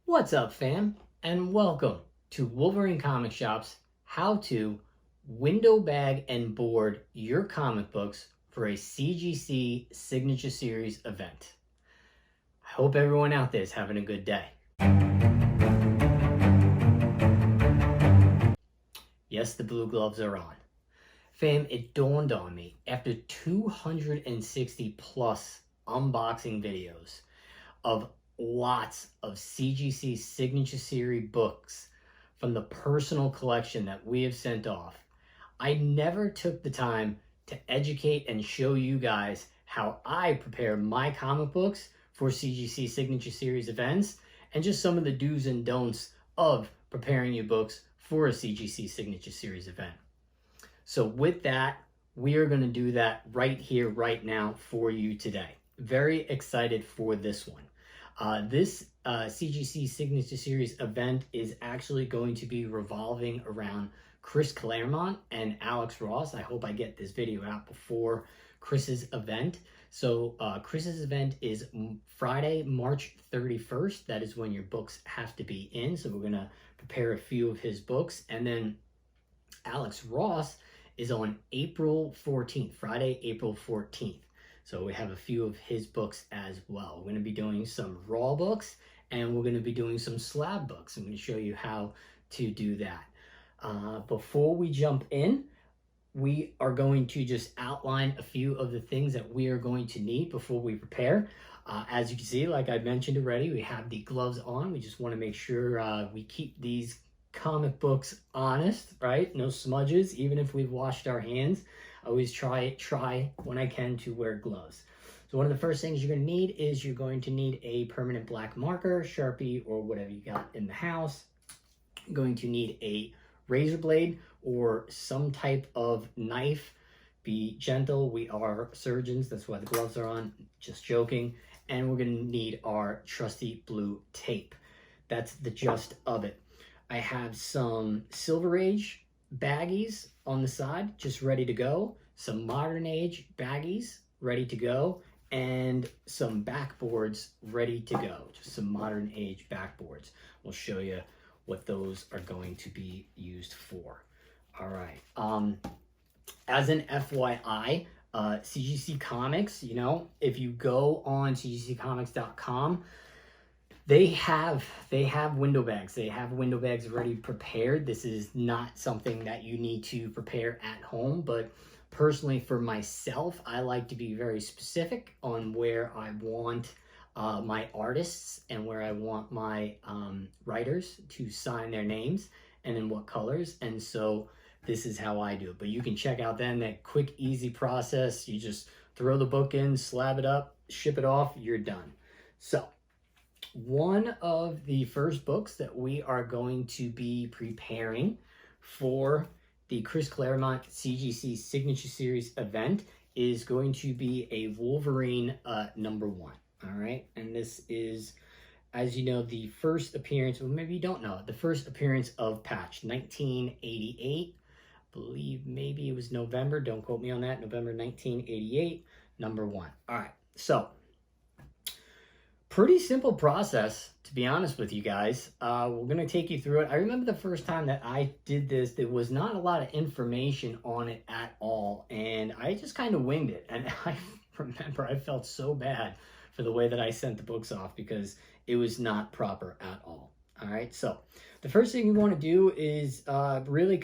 What's up, fam? And welcome to Wolverine Comic Shop's how to window bag and board your comic books for a CGC Signature Series event. I hope everyone out there is having a good day. Yes, the blue gloves are on. Fam, it dawned on me after 260 plus unboxing videos of lots of CGC Signature Series books from the personal collection that we have sent off. I never took the time to educate and show you guys how I prepare my comic books for CGC Signature Series events and just some of the do's and don'ts of preparing your books for a CGC Signature Series event. So with that, we are going to do that right here, right now for you today. Very excited for this one. This CGC Signature Series event is actually going to be revolving around Chris Claremont and Alex Ross. I hope I get this video out before Chris's event. So Chris's event is Friday, March 31st. That is when your books have to be in. So we're going to prepare a few of his books. And then Alex Ross is on April 14th, Friday, April 14th. So we have a few of his books as well. We're going to be doing some raw books and we're going to be doing some slab books. I'm going to show you how to do that. Before we jump in, we are going to just outline a few of the things that we are going to need before we prepare. As you can see, like I mentioned already, we have the gloves on. We just want to make sure we keep these comic books honest, right? No smudges, even if we've washed our hands. I always try when I can to wear gloves. So one of the first things you're going to need is you're going to need a permanent black marker, Sharpie, or whatever you got in the house. You're going to need a razor blade or some type of knife. Be gentle. We are surgeons. That's why the gloves are on. Just joking. And we're going to need our trusty blue tape. That's the gist of it. I have some Silver Age baggies on the side, just ready to go. Some Modern Age baggies ready to go. And some backboards ready to go. Just some Modern Age backboards. We'll show you what those are going to be used for. All right. As an FYI, CGC Comics, you know, if you go on cgccomics.com, they have window bags. They have window bags already prepared. This is not something that you need to prepare at home, but personally for myself, I like to be very specific on where I want my artists and where I want my writers to sign their names and in what colors. And so this is how I do it. But you can check out then that quick, easy process. You just throw the book in, slab it up, ship it off, you're done. So one of the first books that we are going to be preparing for the Chris Claremont CGC Signature Series event is going to be a Wolverine #1. All right. And this is, as you know, the first appearance, or maybe you don't know, the first appearance of Patch, 1988. I believe maybe it was November. Don't quote me on that. November 1988, #1. All right. So pretty simple process, to be honest with you guys. We're going to take you through it. I remember the first time that I did this, there was not a lot of information on it at all. And I just kind of winged it. And I remember I felt so bad for the way that I sent the books off because it was not proper at all. All right. So the first thing you want to do is really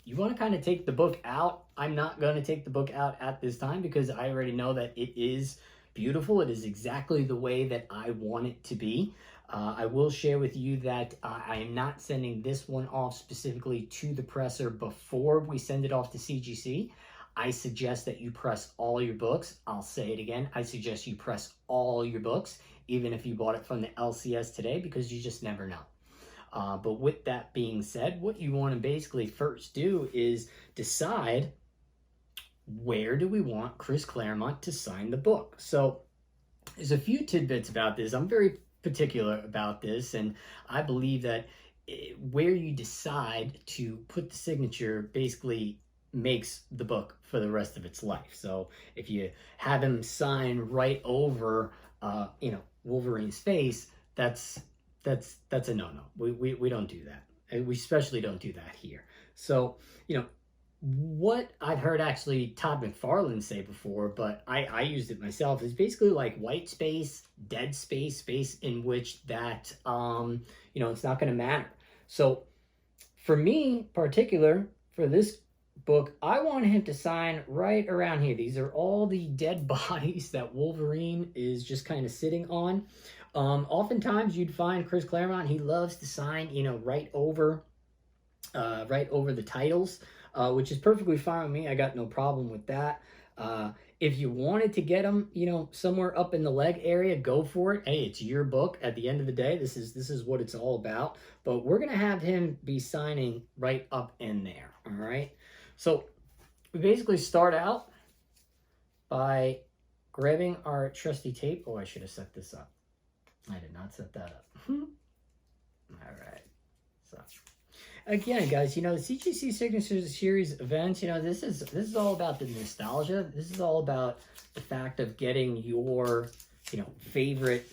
you want to kind of take the book out. I'm not going to take the book out at this time because I already know that it is beautiful. It is exactly the way that I want it to be. I will share with you that I am not sending this one off specifically to the presser before we send it off to CGC. I suggest that you press all your books. I'll say it again. I suggest you press all your books, even if you bought it from the LCS today, because you just never know. But with that being said, what you want to basically first do is decide, where do we want Chris Claremont to sign the book? So there's a few tidbits about this. I'm very particular about this, and I believe that where you decide to put the signature basically makes the book for the rest of its life. So if you have him sign right over, Wolverine's face, that's that's a no-no. We don't do that. And we especially don't do that here. So, you know, what I've heard actually Todd McFarlane say before, but I used it myself, is basically like white space, dead space, space in which that, you know, it's not going to matter. So for me, particular, for this book, I want him to sign right around here. These are all the dead bodies that Wolverine is just kind of sitting on. Oftentimes you'd find Chris Claremont, he loves to sign, you know, right over the titles, which is perfectly fine with me. I got no problem with that. If you wanted to get them, you know, somewhere up in the leg area, go for it. Hey, it's your book. At the end of the day, this is what it's all about. But we're gonna have him be signing right up in there. All right. So we basically start out by grabbing our trusty tape. Oh, I should have set this up. I did not set that up. All right. So again, guys, you know, the CGC Signature Series events, you know, this is all about the nostalgia. This is all about the fact of getting your, you know, favorite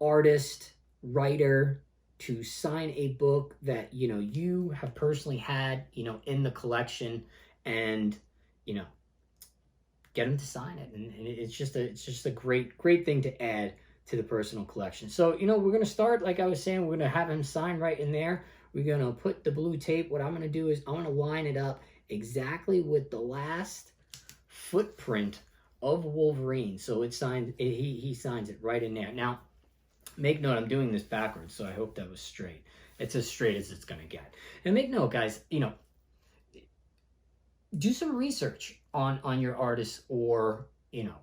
artist, writer to sign a book that, you know, you have personally had, you know, in the collection, and, you know, get them to sign it. And it's just a great thing to add to the personal collection. So, you know, we're going to start, like I was saying, we're going to have him sign right in there. We're going to put the blue tape. What I'm going to do is I'm going to line it up exactly with the last footprint of Wolverine. So it signs, he signs it right in there. Now, make note, I'm doing this backwards, so I hope that was straight. It's as straight as it's going to get. And make note, guys, you know, do some research on your artists or, you know,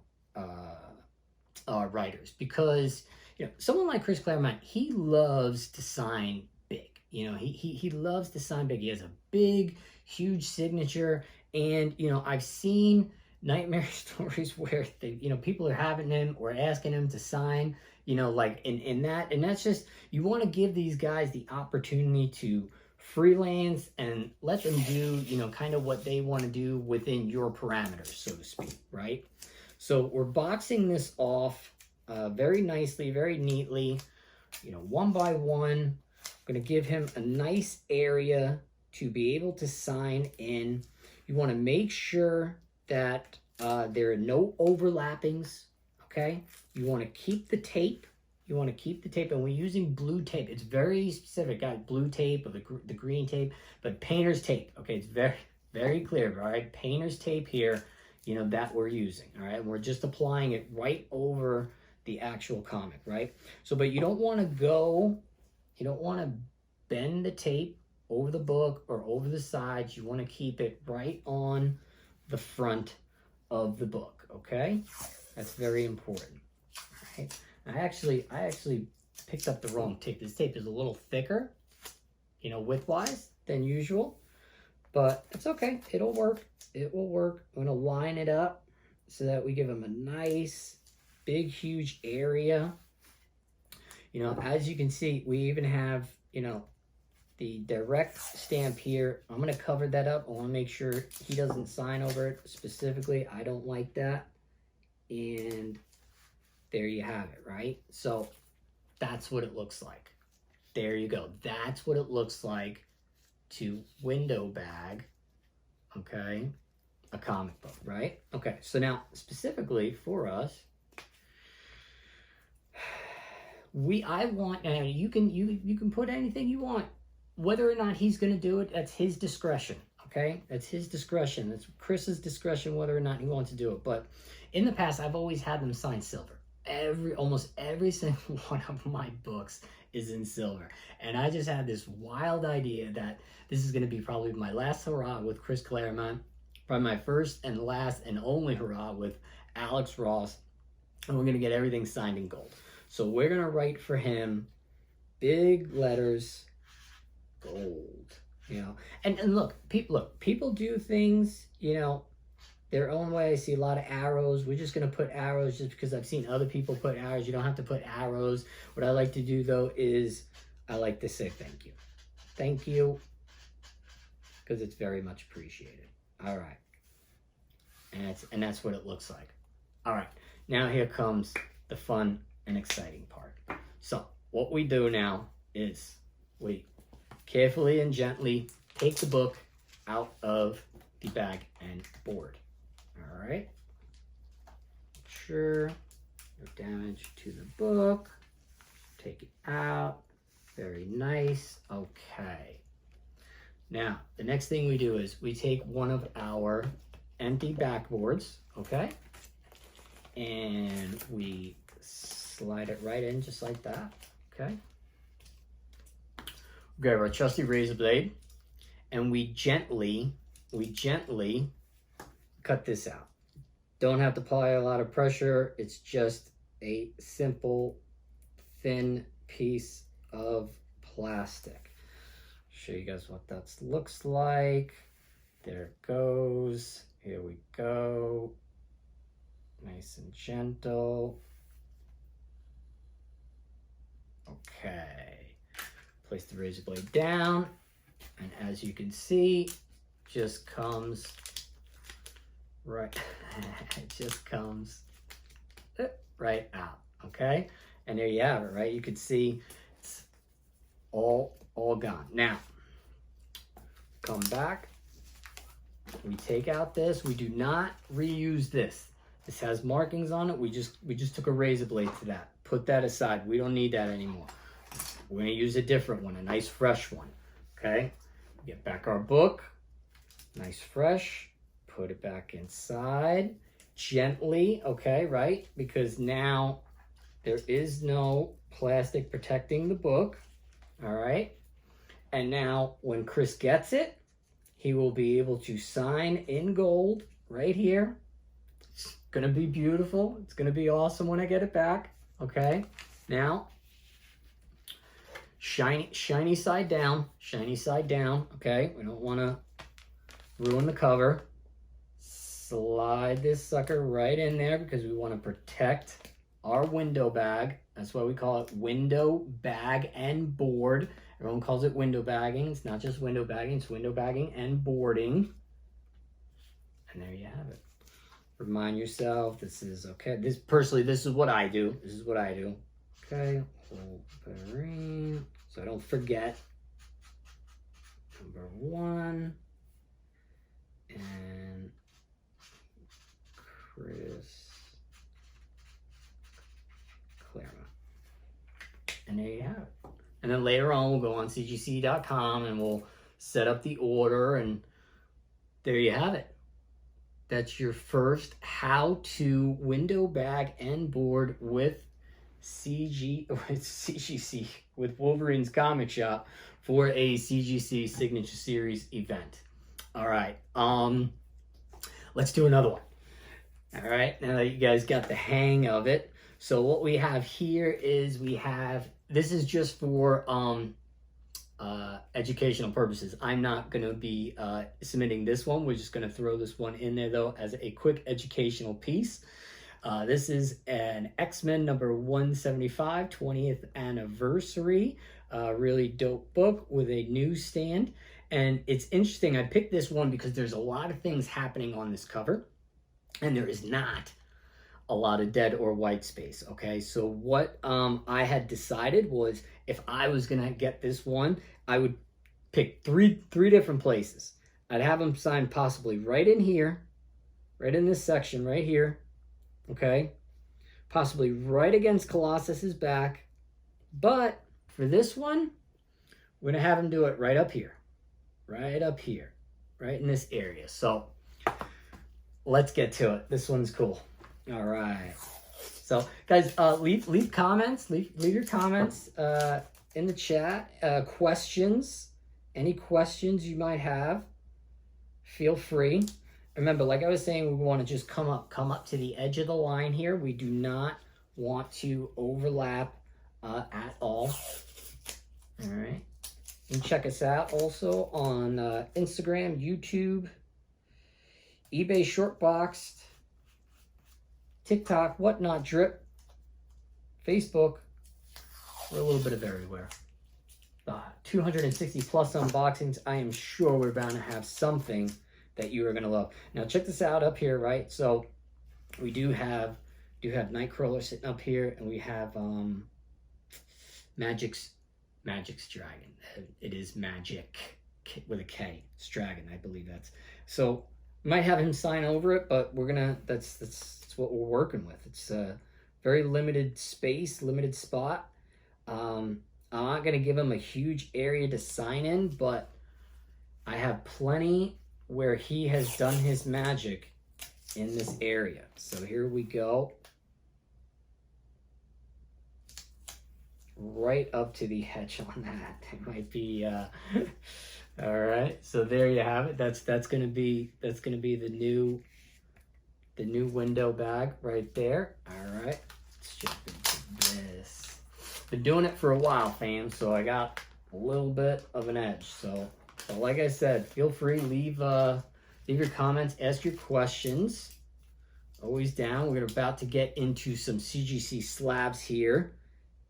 writers, because, you know, someone like Chris Claremont, he loves to sign big. You know, he loves to sign big. He has a big, huge signature, and, you know, I've seen nightmare stories where they, you know, people are having him or asking him to sign, you know, like in that, and that's just, you want to give these guys the opportunity to freelance and let them do, you know, kind of what they want to do within your parameters, so to speak, right? So we're boxing this off very nicely, very neatly, you know, one by one. I'm going to give him a nice area to be able to sign in. You want to make sure that there are no overlappings, okay? You want to keep the tape. You want to keep the tape, and we're using blue tape. It's very specific, guys. Blue tape or the green tape, but painter's tape, okay? It's very, very clear, all right? Painter's tape here, you know, that we're using, all right? We're just applying it right over the actual comic, right? So, but you don't want to bend the tape over the book or over the sides. You want to keep it right on the front of the book, okay? That's very important, all right? I actually picked up the wrong tape. This tape is a little thicker, you know, width-wise than usual, but it's okay. It'll work. It will work. I'm going to line it up so that we give them a nice, big, huge area. You know, as you can see, we even have, you know, the direct stamp here. I'm going to cover that up. I want to make sure he doesn't sign over it specifically. I don't like that. And there you have it, right? So that's what it looks like. There you go. That's what it looks like to window bag, okay, a comic book, right? Okay, so now specifically for us, I want, and you can put anything you want. Whether or not he's going to do it, that's his discretion, okay? That's his discretion. That's Chris's discretion whether or not he wants to do it. But in the past, I've always had them sign silver. Almost every single one of my books is in silver. And I just had this wild idea that this is going to be probably my last hurrah with Chris Claremont, probably my first and last and only hurrah with Alex Ross, and we're going to get everything signed in gold. So we're going to write for him big letters, gold, you know. And look, people do things, you know, their own way. I see a lot of arrows. We're just going to put arrows just because I've seen other people put arrows. You don't have to put arrows. What I like to do, though, is I like to say thank you. Thank you, because it's very much appreciated. All right. And that's what it looks like. All right. Now here comes the fun and exciting part. So what we do now is we carefully and gently take the book out of the bag and board. All right. Sure, no damage to the book. Take it out. Very nice. Okay. Now, the next thing we do is we take one of our empty backboards, okay? And we slide it right in just like that, okay? We grab our trusty razor blade and we gently cut this out. Don't have to apply a lot of pressure. It's just a simple, thin piece of plastic. Show you guys what that looks like. There it goes. Here we go. Nice and gentle. Okay. Place the razor blade down, and as you can see, just comes right. It just comes right out. Okay, and there you have it. Right, you can see it's all gone. Now, come back. We take out this. We do not reuse this. This has markings on it. We just took a razor blade to that. Put that aside. We don't need that anymore. We're gonna use a different one, a nice fresh one. Okay. Get back our book. Nice fresh. Put it back inside gently. Okay, right? Because now there is no plastic protecting the book. All right. And now when Chris gets it, he will be able to sign in gold right here. It's gonna be beautiful. It's gonna be awesome when I get it back. Okay. Now, shiny side down. Shiny side down. Okay. We don't want to ruin the cover. Slide this sucker right in there because we want to protect our window bag. That's why we call it window bag and board. Everyone calls it window bagging. It's not just window bagging, it's window bagging and boarding. And there you have it. Remind yourself this is okay. This is what I do. This is what I do. Okay. Wolverine. So I don't forget. Number 1. And Chris Claremont. And there you have it. And then later on, we'll go on CGC.com and we'll set up the order, and there you have it. That's your first how-to window bag and board with CGC, with Wolverine's Comic Shop for a CGC Signature Series event. All right, let's do another one. All right, now that you guys got the hang of it. So what we have here is this is just for educational purposes. I'm not going to be submitting this one. We're just going to throw this one in there, though, as a quick educational piece. This is an X-Men number 175, 20th anniversary. Really dope book with a newsstand. And it's interesting. I picked this one because there's a lot of things happening on this cover, and there is not a lot of dead or white space. Okay, so what I had decided was if I was gonna get this one, I would pick three different places. I'd have them signed possibly right in here, right in this section right here. Okay, possibly right against Colossus's back, but for this one, we're gonna have him do it right up here, right in this area. So let's get to it. This one's cool. All right. So guys, leave comments, leave your comments in the chat. Questions, any questions you might have, feel free. Remember, like I was saying, we want to just come up to the edge of the line here. We do not want to overlap at all. All right. You can check us out also on Instagram, YouTube, eBay Shortboxed, TikTok, Whatnot, Drip, Facebook. We're a little bit of everywhere. 260 plus unboxings. I am sure we're bound to have something that you are going to love. Now check this out up here, right? So we do have Nightcrawler sitting up here, and we have Magic's Dragon. It is Magic with a K. It's Dragon, I believe that's. So might have him sign over it, but we're gonna. That's what we're working with. It's a very limited space, limited spot. I'm not gonna give him a huge area to sign in, but I have plenty where he has done his magic in this area. So here we go. Right up to the edge on that. It might be all right. So there you have it. That's gonna be the new window bag right there. All right. Let's jump into this. Been doing it for a while, fam, so I got a little bit of an edge. So like I said, feel free, leave your comments, ask your questions. Always down. We're about to get into some CGC slabs here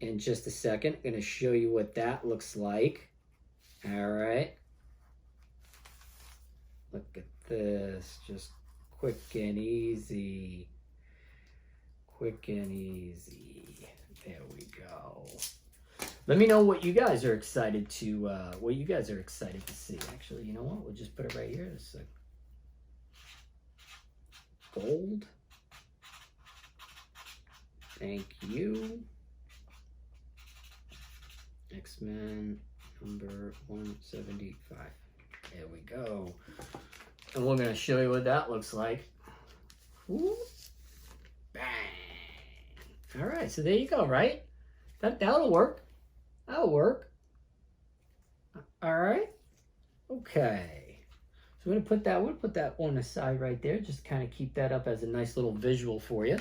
in just a second. I'm going to show you what that looks like. All right. Look at this. Just quick and easy. Quick and easy. There we go. Let me know what you guys are excited to see. Actually, you know what? We'll just put it right here. This is gold. Thank you. X-Men number 175. There we go. And we're going to show you what that looks like. Ooh. Bang. All right, so there you go, right? That'll work. That'll work. All right. Okay. So we'll put that on the side right there. Just kind of keep that up as a nice little visual for you.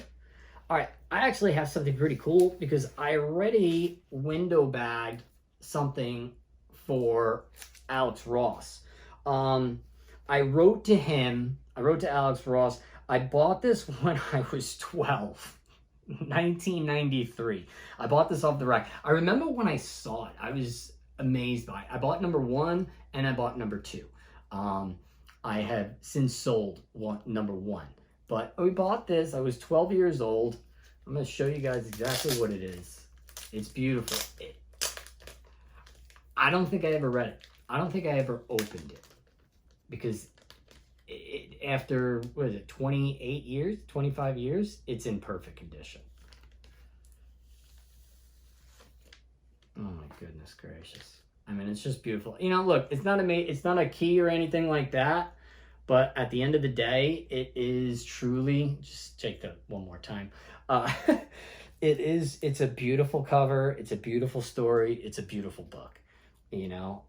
All right. I actually have something pretty cool because I already window bagged something for Alex Ross. I wrote to Alex Ross. I bought this when I was 12. 1993. I bought this off the rack. I remember when I saw it, I was amazed by it. I bought number 1 and I bought number 2. I have since sold number 1. But we bought this. I was 12 years old. I'm going to show you guys exactly what it is. It's beautiful. I don't think I ever read it. I don't think I ever opened it. Because after, what is it, 28 years, 25 years, it's in perfect condition. Oh my goodness gracious. I mean, it's just beautiful. You know, look, it's not a key or anything like that, but at the end of the day, it is truly, just take that one more time. It's a beautiful cover. It's a beautiful story. It's a beautiful book, you know?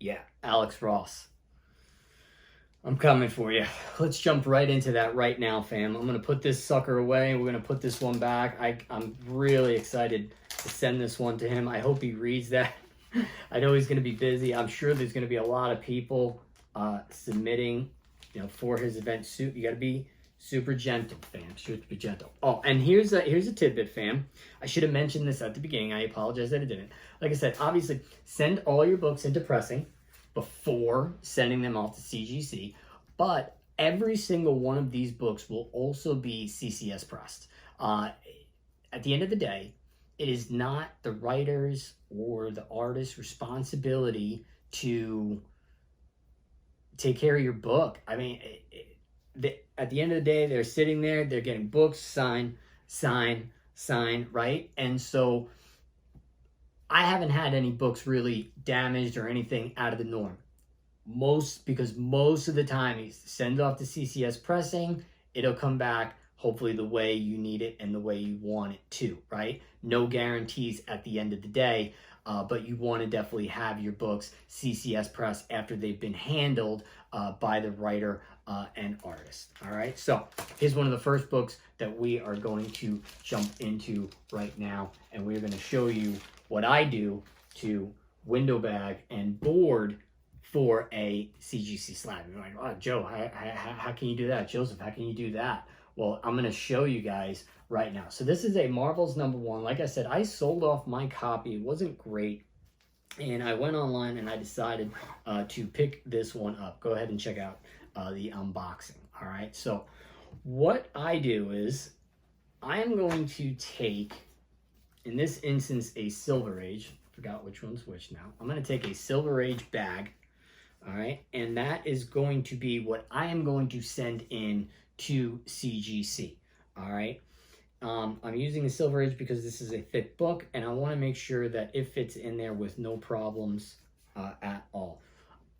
Yeah, Alex Ross. I'm coming for you. Let's jump right into that right now, fam. I'm going to put this sucker away. We're going to put this one back. I'm really excited to send this one to him. I hope he reads that. I know he's going to be busy. I'm sure there's going to be a lot of people submitting, you know, for his event. You got to be super gentle, fam. Super gentle. Oh, and here's a tidbit, fam. I should have mentioned this at the beginning. I apologize that I didn't. Like I said, obviously, send all your books into pressing before sending them off to CGC, but every single one of these books will also be CCS pressed. At the end of the day, it is not the writer's or the artist's responsibility to take care of your book. I mean, at the end of the day, they're sitting there, they're getting books, sign, right? And so I haven't had any books really damaged or anything out of the norm. Because most of the time you send it off to CCS pressing, it'll come back hopefully the way you need it and the way you want it to, right? No guarantees at the end of the day, but you want to definitely have your books CCS press after they've been handled by the writer and artist. All right, so here's one of the first books that we are going to jump into right now, and we're going to show you what I do to window bag and board for a CGC slab. You're like, oh, Joe, how can you do that? Joseph, how can you do that? Well, I'm going to show you guys right now. So this is a Marvel's #1. Like I said, I sold off my copy. It wasn't great. And I went online and I decided to pick this one up. Go ahead and check out the unboxing. All right. So what I do is I am going to take in this instance, a Silver Age. Forgot which one's which now. I'm going to take a Silver Age bag. All right. And that is going to be what I am going to send in to CGC. All right. I'm using a Silver Age because this is a thick book, and I want to make sure that it fits in there with no problems at all.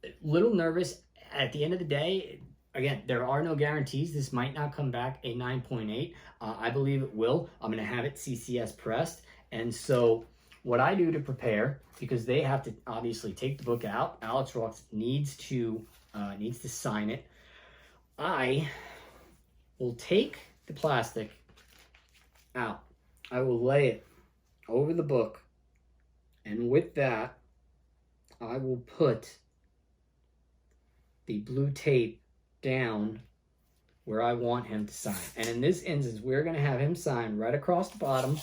A little nervous. At the end of the day, again, there are no guarantees. This might not come back a 9.8. I believe it will. I'm going to have it CCS pressed. And so what I do to prepare, because they have to obviously take the book out, Alex Ross needs to sign it. I will take the plastic out. I will lay it over the book, and with that, I will put the blue tape down where I want him to sign. And in this instance, we're going to have him sign right across the bottom.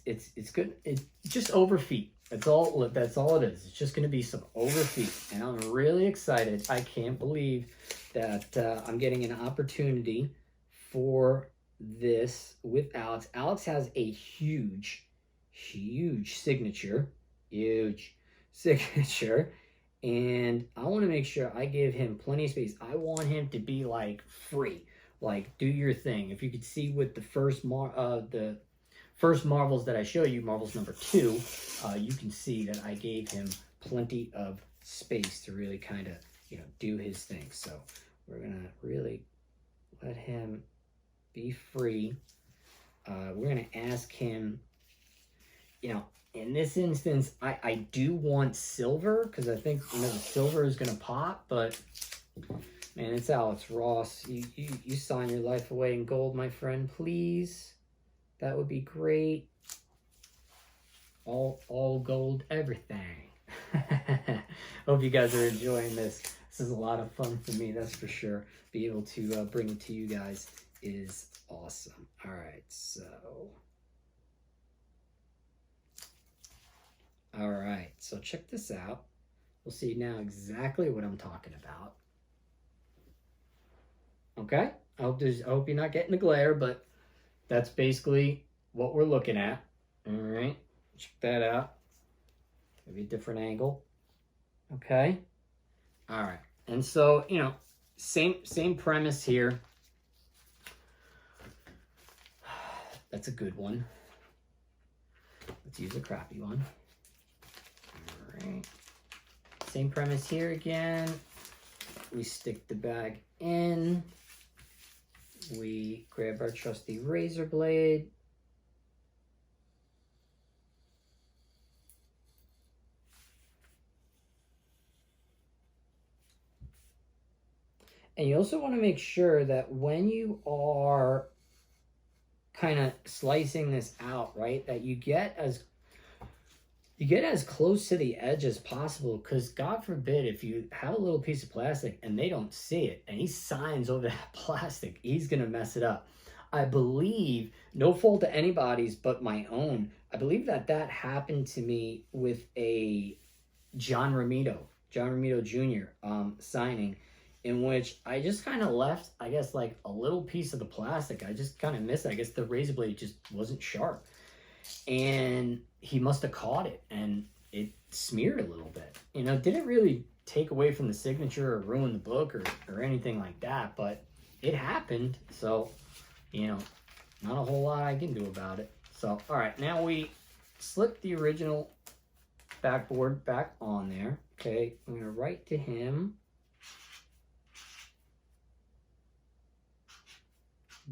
It's good. It's just over feet. That's all it is. It's just going to be some over feet. And I'm really excited. I can't believe that I'm getting an opportunity for this with Alex. Alex has a huge signature. And I want to make sure I give him plenty of space. I want him to be like free, like do your thing. If you could see with the first Marvels that I show you, Marvels number 2, you can see that I gave him plenty of space to really kind of, do his thing. So we're gonna really let him be free. We're gonna ask him, in this instance, I do want silver, because I think the silver is gonna pop, but man, it's Alex Ross. You sign your life away in gold, my friend, please. That would be great. All gold, everything. Hope you guys are enjoying this. This is a lot of fun for me, that's for sure. Be able to bring it to you guys is awesome. All right, so. All right, so check this out. We'll see now exactly what I'm talking about. Okay, I hope you're not getting the glare, but that's basically what we're looking at. All right, check that out. Maybe a different angle. Okay. All right, and so same premise here. That's a good one. Let's use a crappy one. All right. Same premise here again. We stick the bag in. We grab our trusty razor blade. And you also want to make sure that when you are kind of slicing this out, right, that you get as close to the edge as possible, because God forbid if you have a little piece of plastic and they don't see it and he signs over that plastic, he's going to mess it up. I believe, no fault to anybody's but my own, I believe that happened to me with a John Romito Jr. Signing, in which I just kind of left, I guess, like a little piece of the plastic. I just kind of missed it. I guess the razor blade just wasn't sharp. And he must have caught it, and it smeared a little bit. Didn't really take away from the signature or ruin the book or anything like that, but it happened. So, not a whole lot I can do about it. So, all right, now we slip the original backboard back on there. Okay, I'm going to write to him.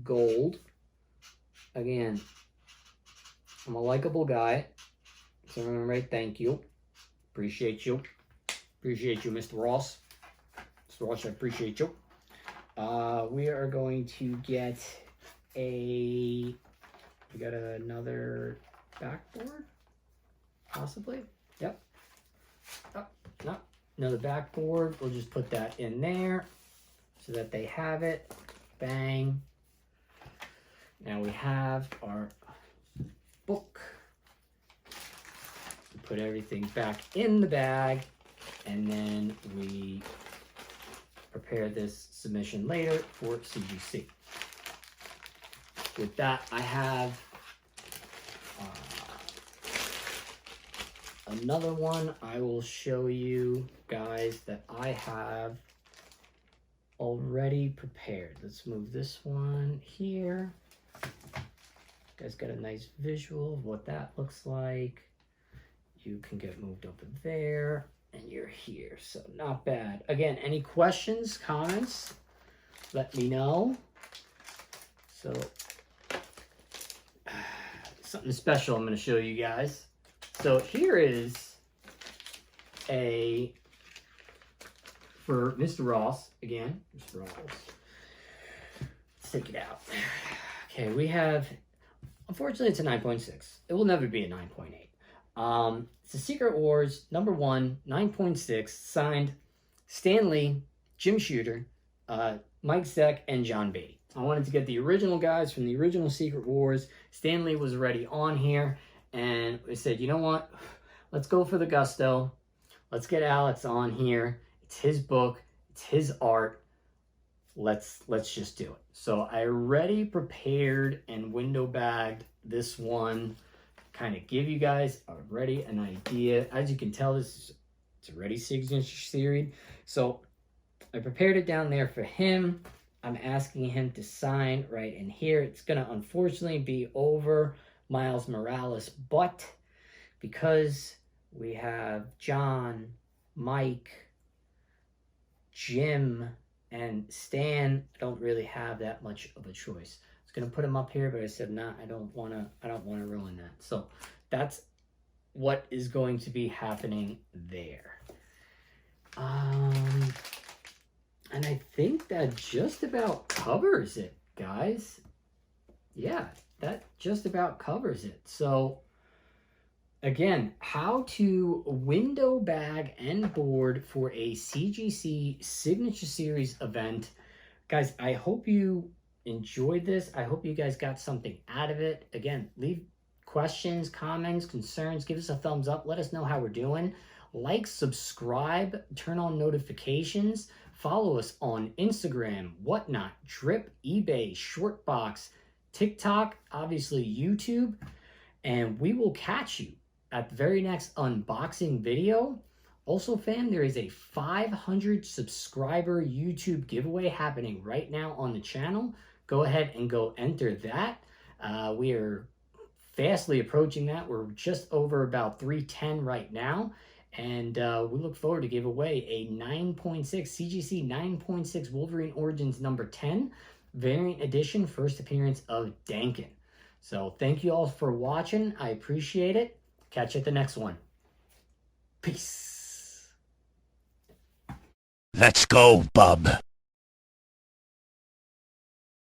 Gold. Again, I'm a likable guy, so I'm going to write thank you. Appreciate you. Appreciate you, Mr. Ross. Mr. Ross, I appreciate you. We are going to get we got another backboard, possibly. Yep. Oh, no, another backboard. We'll just put that in there so that they have it. Bang. Now we have our book. We put everything back in the bag, and then we prepare this submission later for CGC. With that, I have another one I will show you guys that I have already prepared. Let's move this one here. You guys got a nice visual of what that looks like. You can get moved over there, and you're here, so not bad. Again, any questions, comments, let me know. So, something special I'm going to show you guys. So here is for Mr. Ross, again, Mr. Ross. Let's take it out. Okay, we have, unfortunately it's a 9.6. It will never be a 9.8. It's a Secret Wars #1, 9.6, signed Stan Lee, Jim Shooter, Mike Zeck, and John Beatty. I wanted to get the original guys from the original Secret Wars. Stan Lee was already on here, and we said, you know what? Let's go for the gusto. Let's get Alex on here. It's his book. It's his art. Let's just do it. So I already prepared and window bagged this one. Kind of give you guys already an idea. As you can tell, it's already Signature Series. So I prepared it down there for him. I'm asking him to sign right in here. It's going to unfortunately be over Miles Morales, but because we have John, Mike, Jim, and Stan, I don't really have that much of a choice. I was going to put him up here, but I said, nah, I don't want to ruin that. So that's what is going to be happening there. And I think that just about covers it, guys. Yeah, that just about covers it. So, again, how to window bag and board for a CGC Signature Series event. Guys, I hope you enjoyed this. I hope you guys got something out of it. Again, leave questions, comments, concerns. Give us a thumbs up. Let us know how we're doing. Like, subscribe, turn on notifications. Follow us on Instagram, Whatnot, Drip, eBay, Shortbox, TikTok, obviously YouTube. And we will catch you at the very next unboxing video. Also, fam, there is a 500 subscriber YouTube giveaway happening right now on the channel. Go ahead and go enter that. We are fastly approaching that. We're just over about 310 right now. And we look forward to give away a 9.6 CGC 9.6 Wolverine Origins #10 variant edition, first appearance of Dankin. So thank you all for watching. I appreciate it. Catch you at the next one. Peace. Let's go, bub.